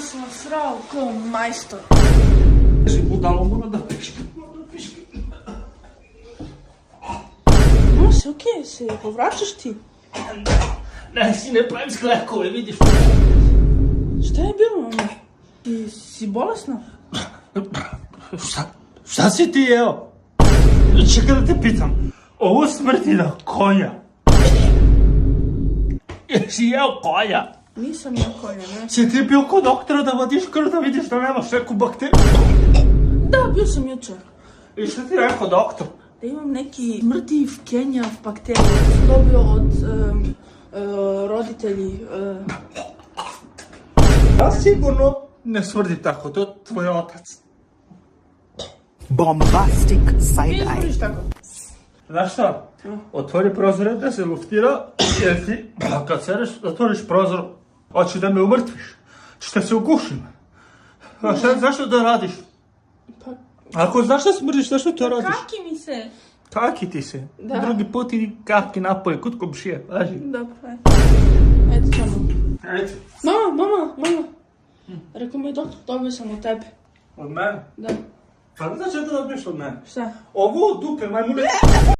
sam vas srao ko majstor. Kaži budalo, mora da piški. Mose, okej, se povraćaš ti? Ne, sine, pravim sklekove, vidiš. Šta je bilo, mama? Ti si bolesna? Šta si ti jeo? Čekaj da te pitam. Ovo smrti na konja. Jesi jeo konja? Nisam ja konja, ne? Si ti bio kod doktora da vadiš krv da vidiš da nemaš neku bakteriju? Da, bio sam jučer. I šta ti rekao doktor? Da imam neki smrdiv kenjav bakterij. Sam dobio od roditelji. Ja sigurno ne smrdi tako, to je tvoj otac. Bombastic Ti side eye. smrdiš tako? Znaš šta? Otvori prozore da se luftira, jer ti, kad sereš, otvoriš prozor, hoće da me umrtviš. Šta se ugušim? A šta, zašto to radiš? Pa, Ako znaš da smrdiš, zašto to radiš? kaki mi se. Kaki ti se. Da. Drugi put idi kaki napolje, kod komšije, važi. Dobro, eto samo. Ajde. Mama. Rekao mi je doktor, dobio sam od tebe. Od mene? Da. Pa znači da dobiješ od mene? Šta? Ovo od dupe majmune...